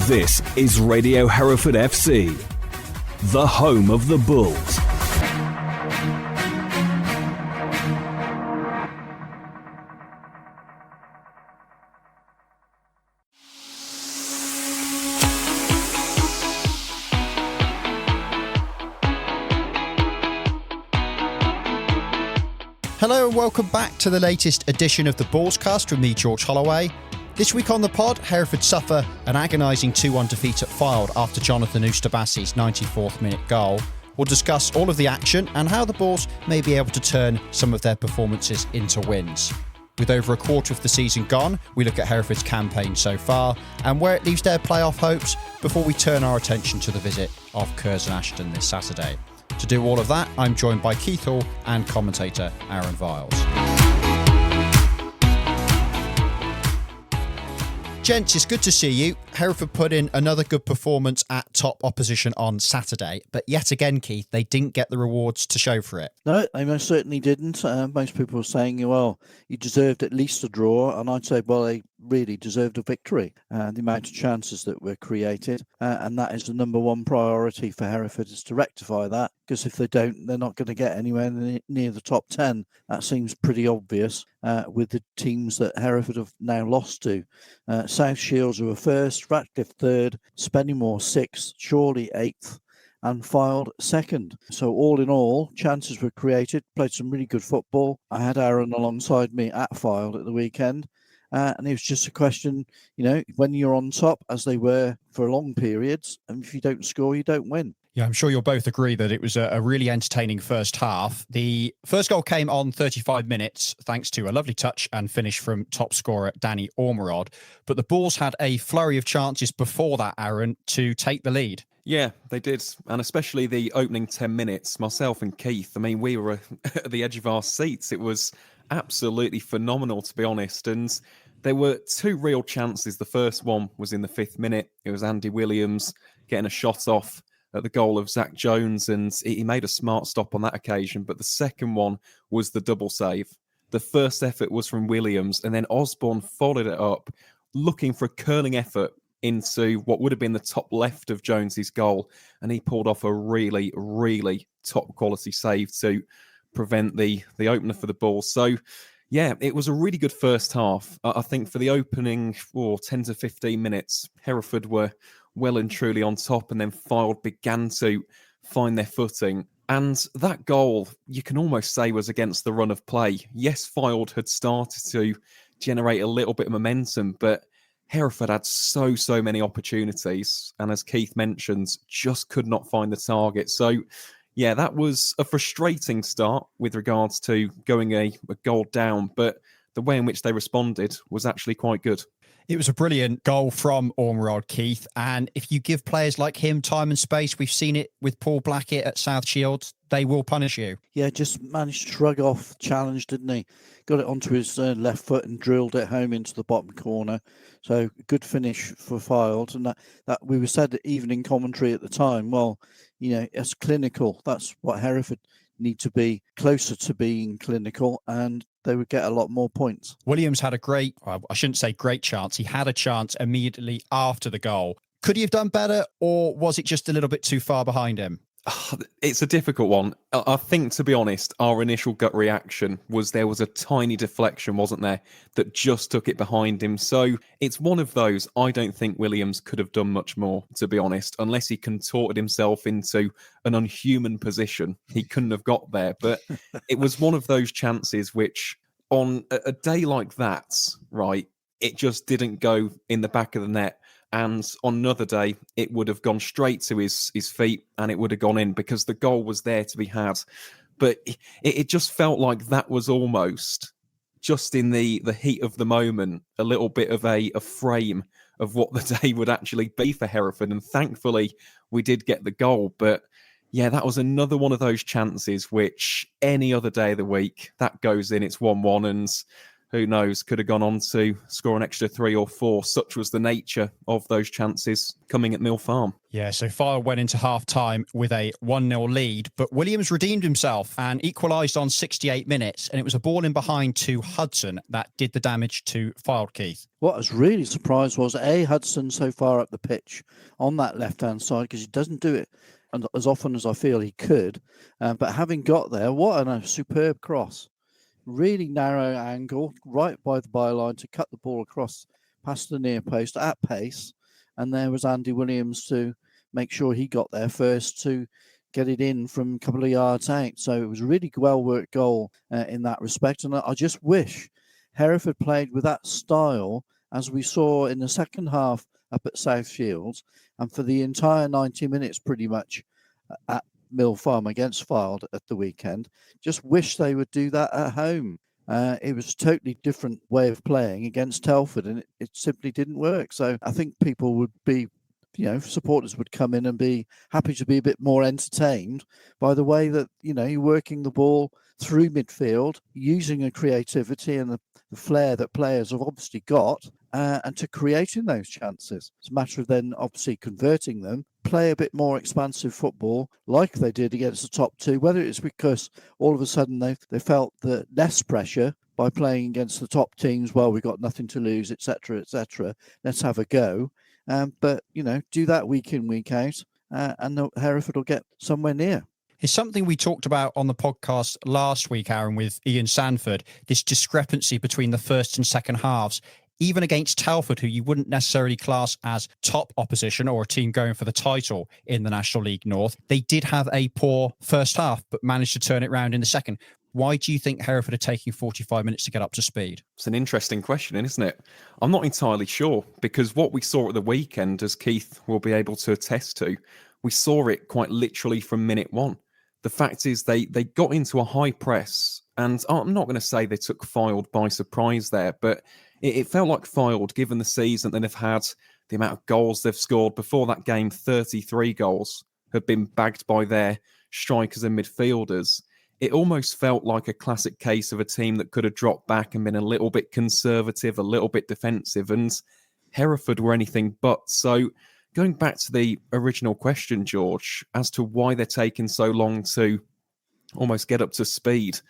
This is Radio Hereford FC, the home of the Bulls. Hello and welcome back to the latest edition of the Bullscast with me, George Holloway. This week on the pod, Hereford suffer an agonising 2-1 defeat at Fylde after Jonathan Ustabasi's 94th minute goal. We'll discuss all of the action and how the Bulls may be able to turn some of their performances into wins. With over a quarter of the season gone, we look at Hereford's campaign so far and where it leaves their playoff hopes before we turn our attention to the visit of Curzon Ashton this Saturday. To do all of that, I'm joined by Keith Hall and commentator Aaron Viles. Gents, it's good to see you. Hereford put in another good performance at top opposition on Saturday, but yet again, Keith, they didn't get the rewards to show for it. No, they most certainly didn't. Most people were saying, well, you deserved at least a draw, and I'd say, well, they really deserved a victory. The amount of chances that were created, and that is the number one priority for Hereford, is to rectify that, because if they don't, they're not going to get anywhere near the top 10. That seems pretty obvious with the teams that Hereford have now lost to. South Shields were first, Ratcliffe third, Spennymoor sixth, Chorley eighth, and Fylde second. So all in all, chances were created, played some really good football. I had Aaron alongside me at Fylde at the weekend. And it was just a question, when you're on top, as they were for long periods, and if you don't score, you don't win. Yeah, I'm sure you'll both agree that it was a really entertaining first half. The first goal came on 35 minutes, thanks to a lovely touch and finish from top scorer Danny Ormerod. But the Bulls had a flurry of chances before that, Aaron, to take the lead. Yeah, they did. And especially the opening 10 minutes, myself and Keith, we were at the edge of our seats. It was absolutely phenomenal, to be honest. And there were two real chances. The first one was in the 5th minute. It was Andy Williams getting a shot off at the goal of Zach Jones, and he made a smart stop on that occasion. But the second one was the double save. The first effort was from Williams, and then Osborne followed it up, looking for a curling effort into what would have been the top left of Jones's goal, and he pulled off a really, really top quality save to prevent the opener for the Bulls. So, yeah, it was a really good first half. I think for the opening 10 to 15 minutes, Hereford were well and truly on top, and then Fylde began to find their footing. And that goal, you can almost say, was against the run of play. Yes, Fylde had started to generate a little bit of momentum, but Hereford had so many opportunities, and as Keith mentioned, just could not find the target. So, yeah, that was a frustrating start with regards to going a goal down, but the way in which they responded was actually quite good. It was a brilliant goal from Ormerod, Keith, and if you give players like him time and space, we've seen it with Paul Blackett at South Shields, they will punish you. Yeah, just managed to shrug off the challenge, didn't he? Got it onto his left foot and drilled it home into the bottom corner. So good finish for Fylde, and that we were said even in commentary at the time, well, it's clinical. That's what Hereford need to be, closer to being clinical, and they would get a lot more points. Williams had I shouldn't say great chance. He had a chance immediately after the goal. Could he have done better, or was it just a little bit too far behind him? It's a difficult one. I think, to be honest, our initial gut reaction was there was a tiny deflection, wasn't there, that just took it behind him. So it's one of those, I don't think Williams could have done much more, to be honest, unless he contorted himself into an unhuman position. He couldn't have got there. But it was one of those chances which, on a day like that, right, it just didn't go in the back of the net. And on another day, it would have gone straight to his feet and it would have gone in because the goal was there to be had. But it just felt like that was almost, just in the heat of the moment, a little bit of a frame of what the day would actually be for Hereford. And thankfully, we did get the goal. But yeah, that was another one of those chances which any other day of the week, that goes in, it's 1-1. And who knows, could have gone on to score an extra 3 or 4. Such was the nature of those chances coming at Mill Farm. Yeah, so Fylde went into half-time with a 1-0 lead, but Williams redeemed himself and equalised on 68 minutes, and it was a ball in behind to Hudson that did the damage to Fylde, Keith. What I was really surprised was, Hudson so far up the pitch on that left-hand side, because he doesn't do it as often as I feel he could, but having got there, what a superb cross. Really narrow angle, right by the byline to cut the ball across past the near post at pace. And there was Andy Williams to make sure he got there first to get it in from a couple of yards out. So it was a really well-worked goal in that respect. And I just wish Hereford played with that style as we saw in the second half up at South Shields, and for the entire 90 minutes pretty much at Mill Farm against Fylde at the weekend. Just wish they would do that at home. It was a totally different way of playing against Telford, and it simply didn't work. So I think people would be, supporters would come in and be happy to be a bit more entertained by the way that, you're working the ball through midfield, using a creativity and the flair that players have obviously got, and to creating those chances. It's a matter of then obviously converting them, play a bit more expansive football like they did against the top two, whether it's because all of a sudden they felt the less pressure by playing against the top teams. Well, we've got nothing to lose, etc., etc. Let's have a go. But, do that week in, week out, and Hereford will get somewhere near. It's something we talked about on the podcast last week, Aaron, with Ian Sanford, this discrepancy between the first and second halves. Even against Telford, who you wouldn't necessarily class as top opposition or a team going for the title in the National League North, they did have a poor first half, but managed to turn it around in the second. Why do you think Hereford are taking 45 minutes to get up to speed? It's an interesting question, isn't it? I'm not entirely sure, because what we saw at the weekend, as Keith will be able to attest to, we saw it quite literally from minute one. The fact is they got into a high press, and I'm not going to say they took Fylde by surprise there, but it felt like Fylde, given the season that they've had, the amount of goals they've scored. Before that game, 33 goals had been bagged by their strikers and midfielders. It almost felt like a classic case of a team that could have dropped back and been a little bit conservative, a little bit defensive, and Hereford were anything but. So going back to the original question, George, as to why they're taking so long to almost get up to speed,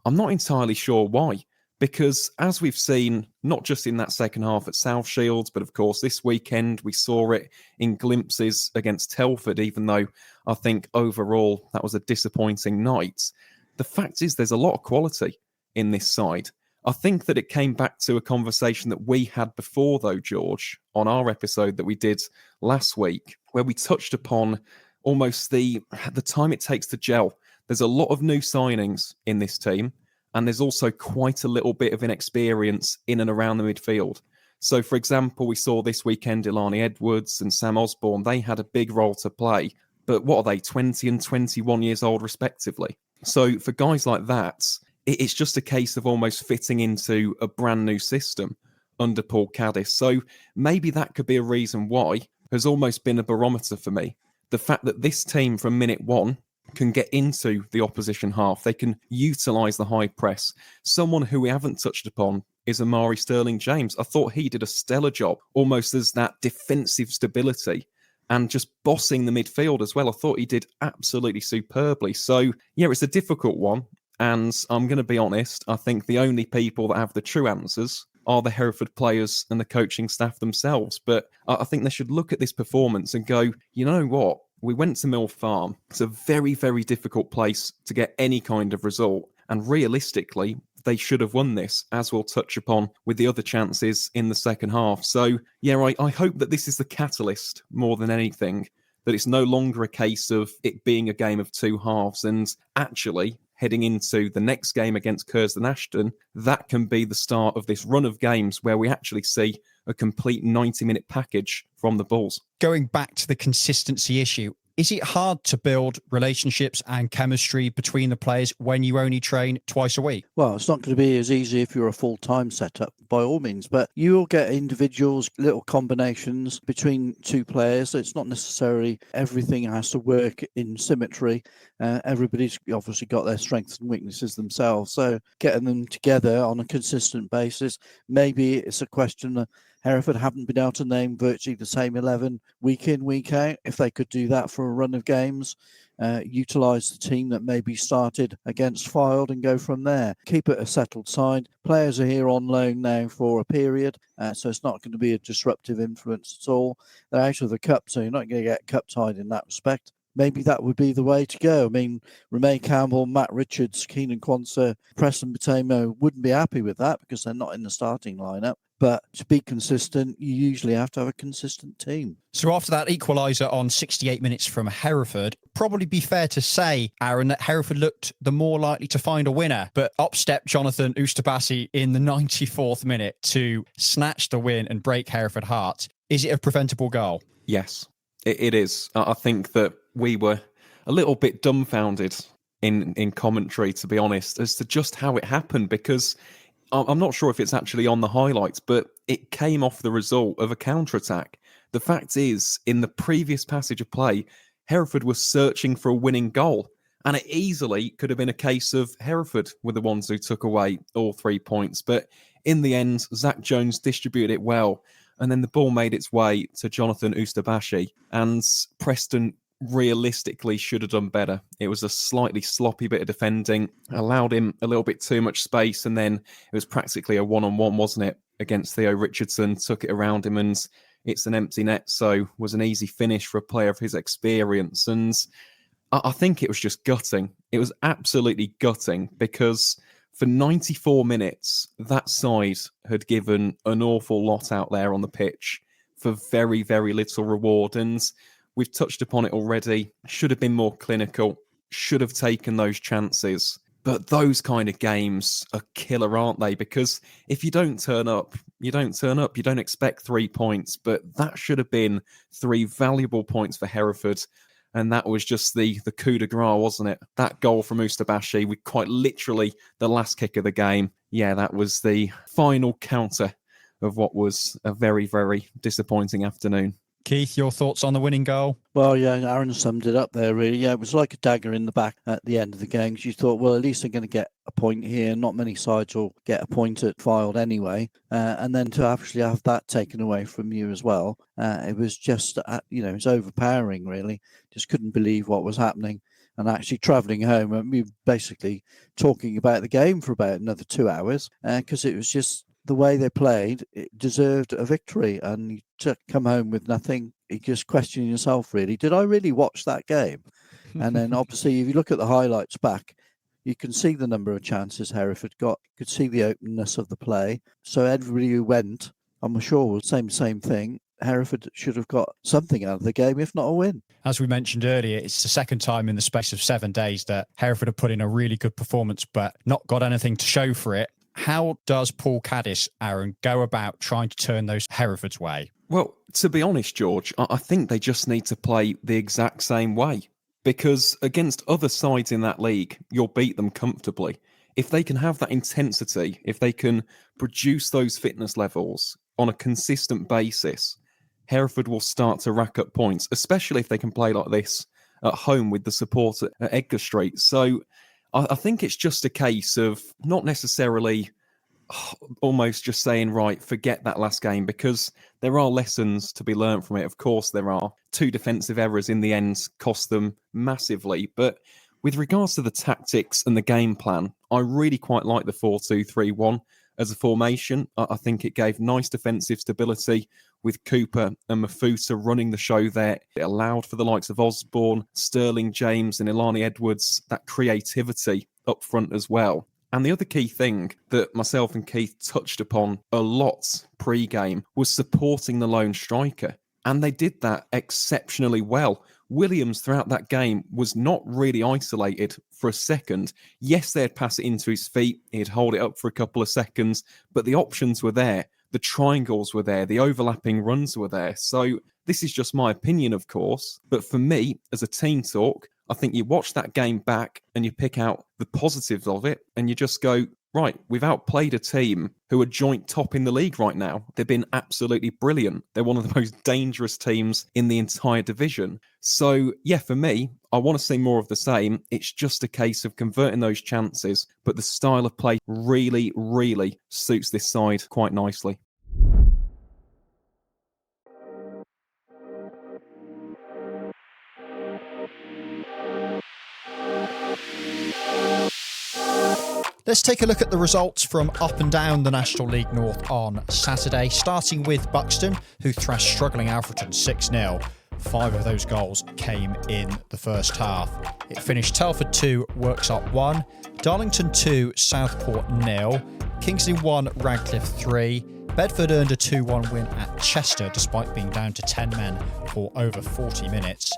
I'm not entirely sure why. Because as we've seen, not just in that second half at South Shields, but of course this weekend we saw it in glimpses against Telford, even though I think overall that was a disappointing night. The fact is there's a lot of quality in this side. I think that it came back to a conversation that we had before, though, George, on our episode that we did last week, where we touched upon almost the time it takes to gel. There's a lot of new signings in this team, and there's also quite a little bit of inexperience in and around the midfield. So, for example, we saw this weekend Ilani Edwards and Sam Osborne. They had a big role to play. But what are they, 20 and 21 years old, respectively? So for guys like that, it's just a case of almost fitting into a brand new system under Paul Caddis. So maybe that could be a reason why has almost been a barometer for me. The fact that this team from minute one can get into the opposition half. They can utilise the high press. Someone who we haven't touched upon is Amari Sterling-James. I thought he did a stellar job, almost as that defensive stability and just bossing the midfield as well. I thought he did absolutely superbly. So, yeah, it's a difficult one. And I'm going to be honest, I think the only people that have the true answers are the Hereford players and the coaching staff themselves. But I think they should look at this performance and go, you know what? We went to Mill Farm. It's a very, very difficult place to get any kind of result. And realistically, they should have won this, as we'll touch upon with the other chances in the second half. So, yeah, I hope that this is the catalyst more than anything, that it's no longer a case of it being a game of two halves. And actually, heading into the next game against Curzon Ashton, that can be the start of this run of games where we actually see a complete 90-minute package from the Bulls. Going back to the consistency issue, Is it hard to build relationships and chemistry between the players when you only train twice a week? Well, it's not going to be as easy if you're a full-time setup, by all means, but you will get individuals, little combinations between two players. It's not necessarily everything has to work in symmetry. Everybody's obviously got their strengths and weaknesses themselves, so getting them together on a consistent basis, maybe it's a question that Hereford haven't been able to name virtually the same 11 week in, week out. If they could do that for a run of games, utilise the team that maybe started against Fylde and go from there. Keep it a settled side. Players are here on loan now for a period, so it's not going to be a disruptive influence at all. They're out of the cup, so you're not going to get cup tied in that respect. Maybe that would be the way to go. I mean, Romain Campbell, Matt Richards, Keenan Quansah, Preston Batamo wouldn't be happy with that because they're not in the starting lineup. But to be consistent, you usually have to have a consistent team. So after that equaliser on 68 minutes from Hereford, probably be fair to say, Aaron, that Hereford looked the more likely to find a winner. But up stepped Jonathan Ustabasi in the 94th minute to snatch the win and break Hereford heart. Is it a preventable goal? Yes, it is. I think that we were a little bit dumbfounded in commentary, to be honest, as to just how it happened, because I'm not sure if it's actually on the highlights, but it came off the result of a counter-attack. The fact is, in the previous passage of play, Hereford was searching for a winning goal, and it easily could have been a case of Hereford were the ones who took away all 3 points. But in the end, Zach Jones distributed it well, and then the ball made its way to Jonathan Ustabasi, and Preston realistically should have done better. It was a slightly sloppy bit of defending, allowed him a little bit too much space, and then it was practically a one-on-one, wasn't it, against Theo Richardson, took it around him, and it's an empty net, so was an easy finish for a player of his experience. And I think it was just gutting. It was absolutely gutting, because for 94 minutes, that side had given an awful lot out there on the pitch for very, very little reward. And we've touched upon it already. Should have been more clinical. Should have taken those chances. But those kind of games are killer, aren't they? Because if you don't turn up, you don't turn up. You don't expect 3 points. But that should have been 3 valuable points for Hereford. And that was just the coup de grace, wasn't it? That goal from Ustabasi, with quite literally the last kick of the game. Yeah, that was the final counter of what was a very, very disappointing afternoon. Keith, your thoughts on the winning goal? Well, yeah, Aaron summed it up there, really. Yeah, it was like a dagger in the back at the end of the game, because you thought, well, at least they're going to get a point here. Not many sides will get a point at Fylde anyway. And then to actually have that taken away from you as well, it was just, it was overpowering, really. Just couldn't believe what was happening. And actually travelling home, and we were basically talking about the game for about another 2 hours, because it was just the way they played, it deserved a victory. And you to come home with nothing, you just question yourself, really, did I really watch that game? And then obviously, if you look at the highlights back, you can see the number of chances Hereford got, you could see the openness of the play. So everybody who went, I'm sure, was same thing. Hereford should have got something out of the game, if not a win. As we mentioned earlier, it's the second time in the space of 7 days that Hereford have put in a really good performance, but not got anything to show for it. How does Paul Caddis, Aaron, go about trying to turn those Hereford's way? Well, to be honest, George, I think they just need to play the exact same way. Because against other sides in that league, you'll beat them comfortably. If they can have that intensity, if they can produce those fitness levels on a consistent basis, Hereford will start to rack up points, especially if they can play like this at home with the support at Edgar Street. So I think it's just a case of not necessarily almost just saying, right, forget that last game, because there are lessons to be learned from it. Of course, there are. 2 defensive errors in the end cost them massively. But with regards to the tactics and the game plan, I really quite like the 4-2-3-1 as a formation. I think it gave nice defensive stability with Cooper and Mafuta running the show there. It allowed for the likes of Osborne, Sterling James and Ilani Edwards that creativity up front as well. And the other key thing that myself and Keith touched upon a lot pre-game was supporting the lone striker. And they did that exceptionally well. Williams throughout that game was not really isolated for a second. Yes, they'd pass it into his feet. He'd hold it up for a couple of seconds, but the options were there. The triangles were there. The overlapping runs were there. So this is just my opinion, of course, but for me, as a team talk, I think you watch that game back and you pick out the positives of it and you just go, right, we've outplayed a team who are joint top in the league right now. They've been absolutely brilliant. They're one of the most dangerous teams in the entire division. So, yeah, for me, I want to see more of the same. It's just a case of converting those chances, but the style of play really, really suits this side quite nicely. Let's take a look at the results from up and down the National League North on Saturday, starting with Buxton, who thrashed struggling Alfreton 6-0. 5 of those goals came in the first half. It finished Telford 2, Worksop 1, Darlington 2, Southport 0, Kingsley 1, Radcliffe 3, Bedford earned a 2-1 win at Chester despite being down to 10 men for over 40 minutes.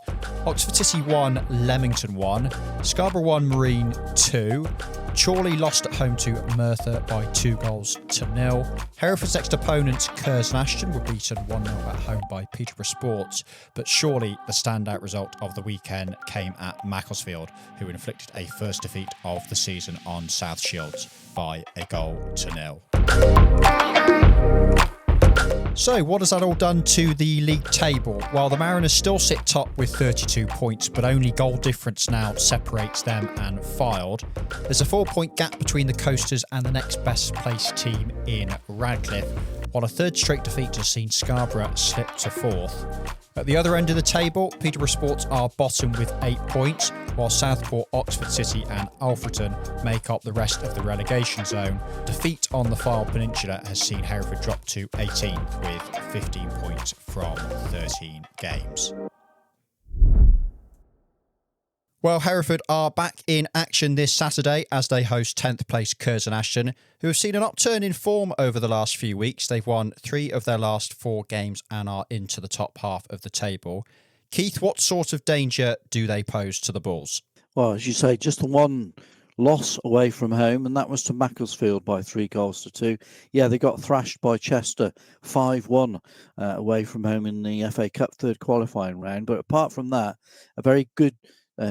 Oxford City 1, Leamington 1, Scarborough 1, Marine 2, Chorley lost at home to Merthyr by 2-0. Hereford's next opponents, Curzon Ashton, were beaten 1-0 at home by Peterborough Sports, but surely the standout result of the weekend came at Macclesfield, who inflicted a first defeat of the season on South Shields by 1-0. So, what has that all done to the league table? Well, the Mariners still sit top with 32 points, but only goal difference now separates them and Fylde. There's a 4-point gap between the Coasters and the next best placed team in Radcliffe, while a third straight defeat has seen Scarborough slip to 4th. At the other end of the table, Peterborough Sports are bottom with 8 points, while Southport, Oxford City and Alfreton make up the rest of the relegation zone. Defeat on the Fylde Peninsula has seen Hereford drop to 18th with 15 points from 13 games. Well, Hereford are back in action this Saturday as they host 10th place Curzon Ashton, who have seen an upturn in form over the last few weeks. They've won 3 of their last 4 games and are into the top half of the table. Keith, what sort of danger do they pose to the Bulls? Well, as you say, just the one loss away from home, and that was to Macclesfield by 3-2. Yeah, they got thrashed by Chester 5-1 away from home in the FA Cup third qualifying round. But apart from that, a very good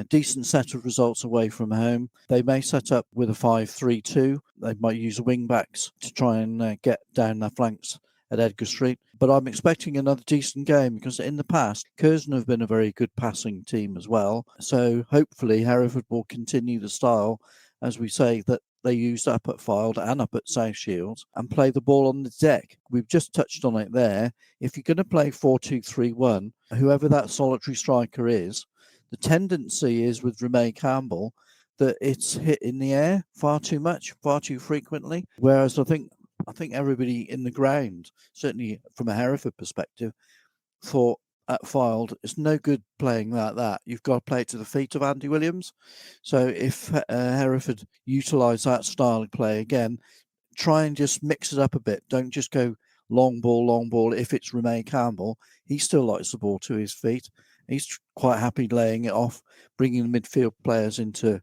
decent set of results away from home. They may set up with a 5-3-2. They might use wing backs to try and get down their flanks at Edgar Street. But I'm expecting another decent game because in the past, Curzon have been a very good passing team as well. So hopefully Hereford will continue the style, as we say, that they used up at Fylde and up at South Shields and play the ball on the deck. We've just touched on it there. If you're going to play 4-2-3-1, whoever that solitary striker is, the tendency is with Remy Campbell that it's hit in the air far too much, far too frequently. Whereas I think everybody in the ground, certainly from a Hereford perspective, thought at Fylde it's no good playing like that. You've got to play it to the feet of Andy Williams. So if Hereford utilise that style of play again, try and just mix it up a bit. Don't just go long ball. If it's Remy Campbell, he still likes the ball to his feet. He's quite happy laying it off, bringing the midfield players into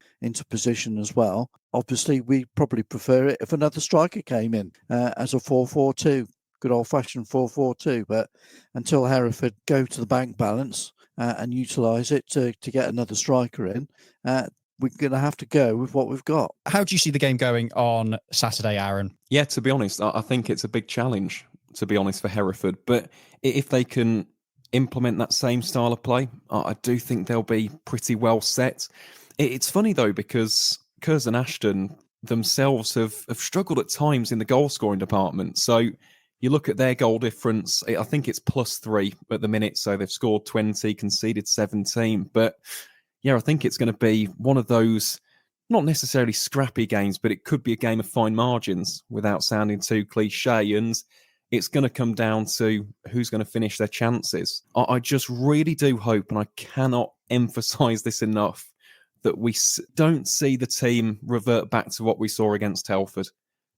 position as well. Obviously, we probably prefer it if another striker came in as a 4-4-2, good old-fashioned 4-4-2. But until Hereford go to the bank balance and utilise it to get another striker in, we're going to have to go with what we've got. How do you see the game going on Saturday, Aaron? Yeah, to be honest, I think it's a big challenge, to be honest, for Hereford. But if they can implement that same style of play, I do think they'll be pretty well set. It's funny though, because Curzon Ashton themselves have struggled at times in the goal scoring department. So you look at their goal difference, I think it's +3 at the minute. So they've scored 20, conceded 17. But yeah, I think it's going to be one of those, not necessarily scrappy games, but it could be a game of fine margins without sounding too cliche. And it's going to come down to who's going to finish their chances. I just really do hope, and I cannot emphasise this enough, that we don't see the team revert back to what we saw against Telford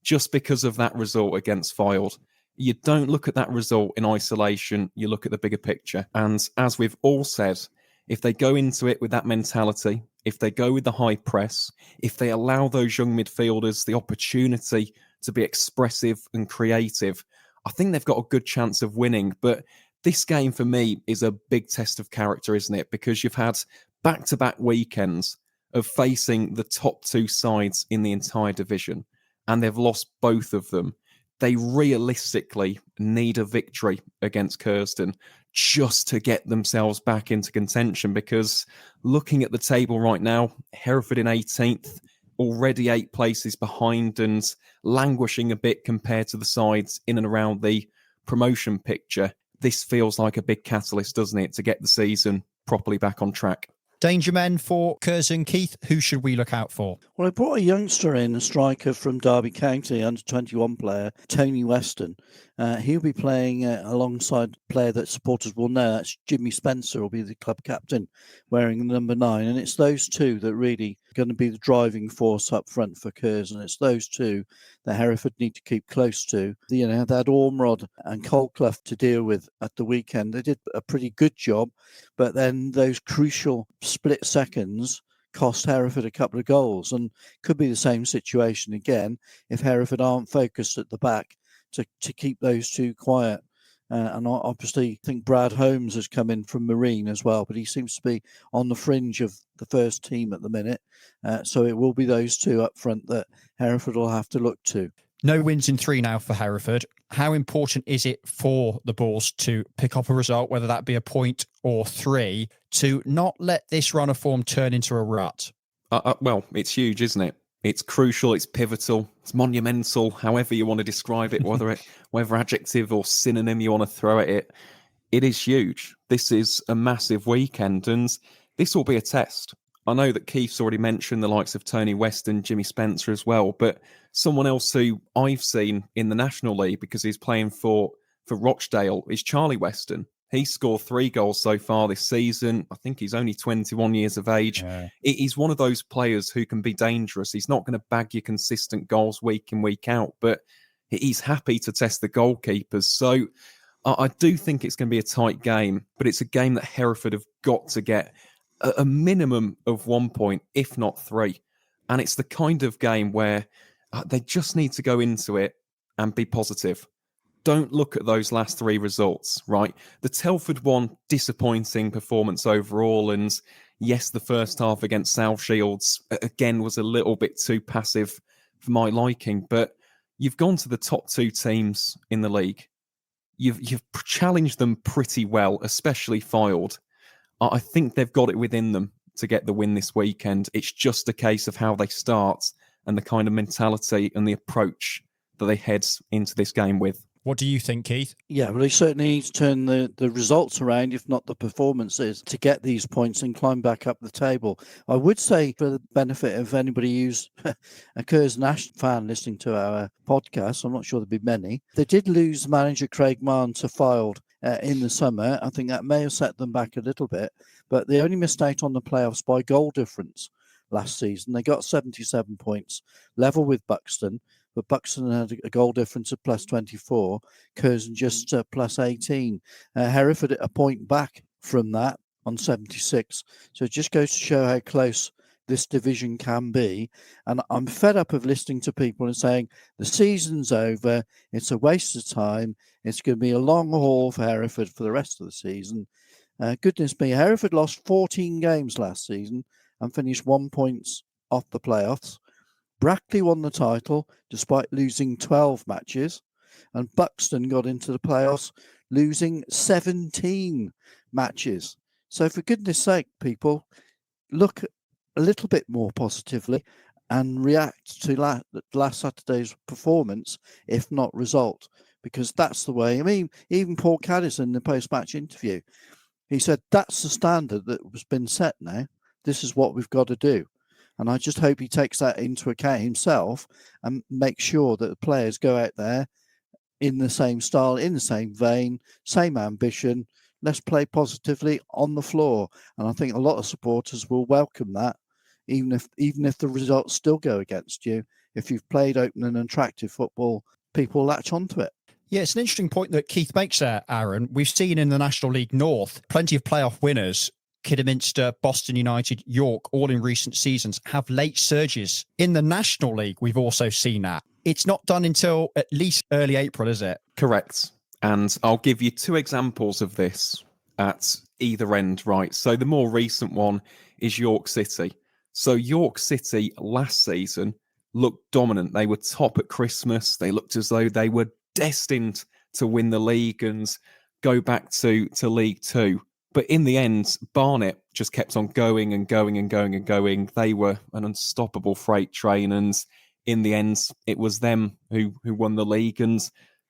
just because of that result against Fylde. You don't look at that result in isolation, you look at the bigger picture. And as we've all said, if they go into it with that mentality, if they go with the high press, if they allow those young midfielders the opportunity to be expressive and creative, I think they've got a good chance of winning. But this game for me is a big test of character, isn't it? Because you've had back-to-back weekends of facing the top two sides in the entire division, and they've lost both of them. They realistically need a victory against Curzon just to get themselves back into contention, because looking at the table right now, Hereford in 18th, already 8 places behind and languishing a bit compared to the sides in and around the promotion picture. This feels like a big catalyst, doesn't it, to get the season properly back on track. Danger men for Curzon. Keith, who should we look out for? Well, I brought a youngster in, a striker from Derby County, under-21 player, Tony Weston. He'll be playing alongside a player that supporters will know. That's Jimmy Spencer, will be the club captain, wearing number 9. And it's those two that really are going to be the driving force up front for Curzon. It's those two that Hereford need to keep close to. They had Ormrod and Colclough to deal with at the weekend. They did a pretty good job, but then those crucial split seconds cost Hereford a couple of goals, and could be the same situation again if Hereford aren't focused at the back to keep those two quiet. And obviously, I think Brad Holmes has come in from Marine as well, but he seems to be on the fringe of the first team at the minute. So it will be those two up front that Hereford will have to look to. No wins in 3 now for Hereford. How important is it for the Bulls to pick up a result, whether that be a point or 3, to not let this run of form turn into a rut? Well, it's huge, isn't it? It's crucial, it's pivotal, it's monumental, however you want to describe it, whether adjective or synonym you want to throw at it. It is huge. This is a massive weekend, and this will be a test. I know that Keith's already mentioned the likes of Tony Weston, Jimmy Spencer as well, but someone else who I've seen in the National League, because he's playing for Rochdale, is Charlie Weston. He scored 3 goals so far this season. I think he's only 21 years of age. Yeah. He's one of those players who can be dangerous. He's not going to bag you consistent goals week in, week out, but he's happy to test the goalkeepers. So I do think it's going to be a tight game, but it's a game that Hereford have got to get a minimum of 1 point, if not 3. And it's the kind of game where they just need to go into it and be positive. Don't look at those last 3 results, right? The Telford one, disappointing performance overall. And yes, the first half against South Shields, again, was a little bit too passive for my liking. But you've gone to the top 2 teams in the league. You've challenged them pretty well, especially Fylde. I think they've got it within them to get the win this weekend. It's just a case of how they start and the kind of mentality and the approach that they head into this game with. What do you think, Keith? Yeah, well, they certainly need to turn the results around, if not the performances, to get these points and climb back up the table. I would say, for the benefit of anybody who's a Curzon Ashton fan listening to our podcast, I'm not sure there'll be many, they did lose manager Craig Mann to Fylde in the summer. I think that may have set them back a little bit, but they only missed out on the playoffs by goal difference last season. They got 77 points, level with Buxton, but Buxton had a goal difference of plus 24, Curzon just plus 18. Hereford a point back from that on 76. So it just goes to show how close this division can be. And I'm fed up of listening to people and saying, the season's over, it's a waste of time, it's going to be a long haul for Hereford for the rest of the season. Goodness me, Hereford lost 14 games last season and finished 1 point off the playoffs. Brackley won the title despite losing 12 matches, and Buxton got into the playoffs losing 17 matches. So for goodness sake, people, look a little bit more positively and react to last Saturday's performance, if not result, because that's the way. I mean, even Paul Caddis in the post-match interview, he said that's the standard that has been set now. This is what we've got to do. And I just hope he takes that into account himself and makes sure that the players go out there in the same style, in the same vein, same ambition. Let's play positively on the floor. And I think a lot of supporters will welcome that, even if the results still go against you. If you've played open and attractive football, people latch onto it. Yeah, it's an interesting point that Keith makes there, Aaron. We've seen in the National League North plenty of playoff winners, Kidderminster, Boston United, York, all in recent seasons, have late surges. In the National League, we've also seen that. It's not done until at least early April, is it? Correct. And I'll give you two examples of this at either end, right? So the more recent one is York City. So York City last season looked dominant. They were top at Christmas. They looked as though they were destined to win the league and go back to League Two. But in the end, Barnet just kept on going and going and going and going. They were an unstoppable freight train. And in the end, it was them who won the league. And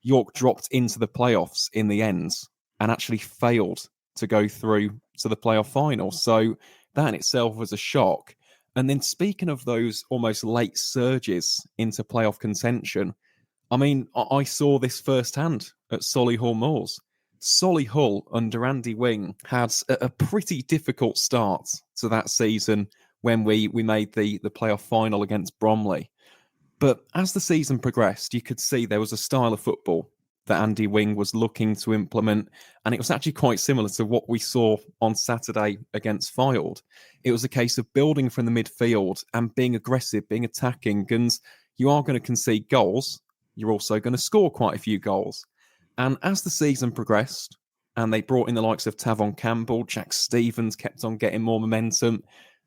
York dropped into the playoffs in the end and actually failed to go through to the playoff final. So that in itself was a shock. And then speaking of those almost late surges into playoff contention, I mean, I saw this firsthand at Solihull Moors. Solihull under Andy Wing had a pretty difficult start to that season when we made the playoff final against Bromley. But as the season progressed, you could see there was a style of football that Andy Wing was looking to implement, and it was actually quite similar to what we saw on Saturday against Fylde. It was a case of building from the midfield and being aggressive, being attacking, and you are going to concede goals. You're also going to score quite a few goals. And as the season progressed, and they brought in the likes of Tavon Campbell, Jack Stevens kept on getting more momentum,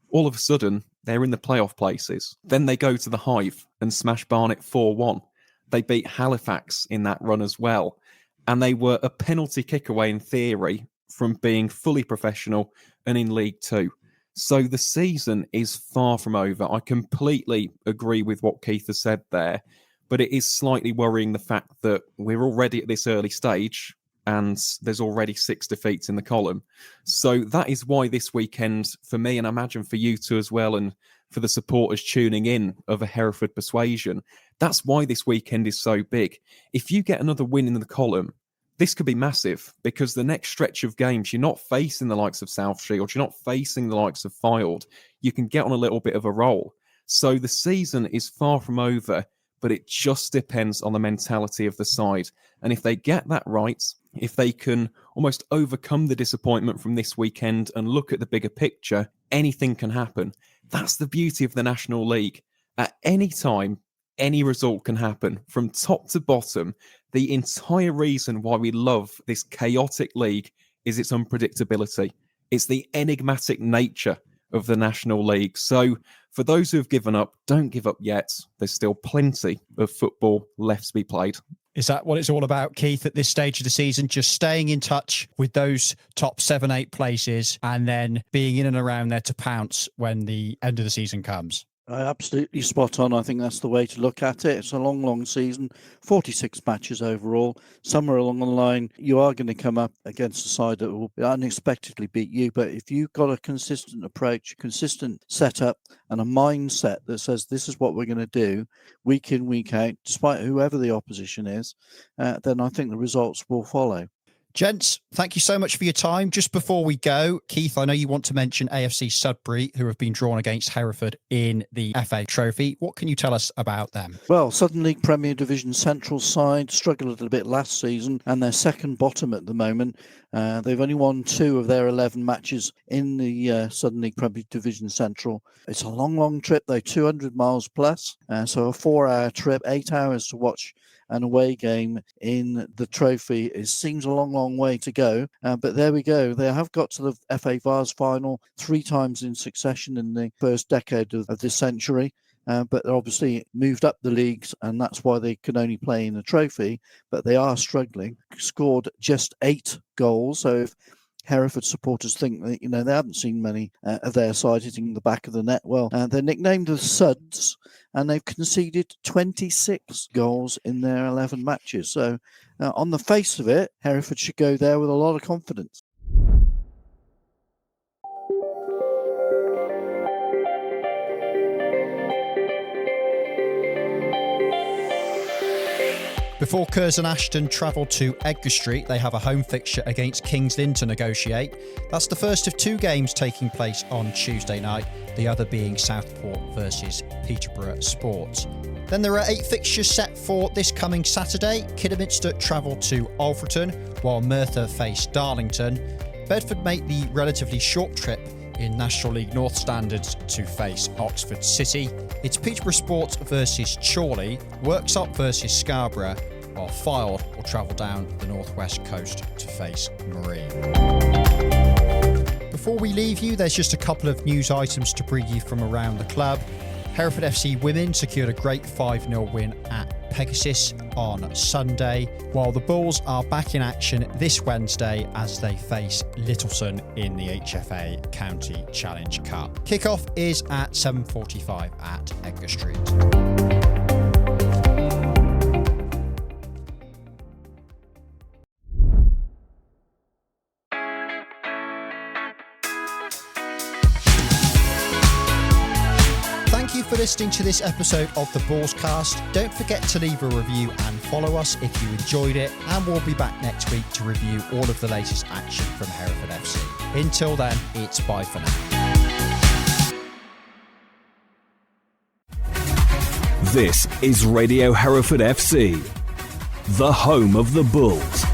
all of a sudden, they're in the playoff places. Then they go to the Hive and smash Barnet 4-1. They beat Halifax in that run as well. And they were a penalty kick away in theory from being fully professional and in League Two. So the season is far from over. I completely agree with what Keith has said there. But it is slightly worrying the fact that we're already at this early stage and there's already 6 defeats in the column. So that is why this weekend, for me, and I imagine for you two as well, and for the supporters tuning in of a Hereford persuasion, that's why this weekend is so big. If you get another win in the column, this could be massive, because the next stretch of games, you're not facing the likes of South Shields, you're not facing the likes of Fylde. You can get on a little bit of a roll. So the season is far from over, but it just depends on the mentality of the side. And if they get that right, if they can almost overcome the disappointment from this weekend and look at the bigger picture, anything can happen. That's the beauty of the National League. At any time, any result can happen. From top to bottom, the entire reason why we love this chaotic league is its unpredictability. It's the enigmatic nature of the National League. So for those who have given up, don't give up yet. There's still plenty of football left to be played. Is that what it's all about, Keith, at this stage of the season? Just staying in touch with those top 7-8 places and then being in and around there to pounce when the end of the season comes? Absolutely spot on. I think that's the way to look at it. It's a long, long season, 46 matches overall. Somewhere along the line, you are going to come up against a side that will unexpectedly beat you. But if you've got a consistent approach, consistent setup, and a mindset that says this is what we're going to do week in, week out, despite whoever the opposition is, then I think the results will follow. Gents, thank you so much for your time. Just before we go, Keith, I know you want to mention A.F.C. Sudbury, who have been drawn against Hereford in the FA Trophy. What can you tell us about them? Well, Southern League Premier Division Central side struggled a little bit last season, and they're second bottom at the moment. They've only won 2 of their 11 matches in the Southern League Premier Division Central. It's a long, long trip, though, 200 miles plus. So a 4-hour trip, 8 hours to watch an away game in the trophy. It seems a long, long way to go. But there we go. They have got to the FA Vase final 3 times in succession in the first decade of this century. But they're obviously moved up the leagues, and that's why they can only play in the trophy. But they are struggling. Scored just 8 goals. So if Hereford supporters think that, they haven't seen many of their side hitting the back of the net. Well, they're nicknamed the Suds, and they've conceded 26 goals in their 11 matches. So on the face of it, Hereford should go there with a lot of confidence. Before Curzon Ashton travel to Edgar Street, they have a home fixture against Kings Lynn to negotiate. That's the first of 2 games taking place on Tuesday night, the other being Southport versus Peterborough Sports. Then there are 8 fixtures set for this coming Saturday. Kidderminster travel to Alfreton, while Merthyr face Darlington. Bedford make the relatively short trip in National League North standards to face Oxford City. It's Peterborough Sports versus Chorley, Worksop versus Scarborough, while Fylde will travel down the northwest coast to face Marine. Before we leave you, there's just a couple of news items to bring you from around the club. Hereford FC women secured a great 5-0 win at Pegasus on Sunday, while the Bulls are back in action this Wednesday as they face Littleton in the HFA County Challenge Cup. Kickoff is at 7:45 at Edgar Street. For listening to this episode of the Bullscast. Don't forget to leave a review and follow us if you enjoyed it, and we'll be back next week to review all of the latest action from Hereford FC. Until then, it's bye for now. This is Radio Hereford FC, the home of the Bulls.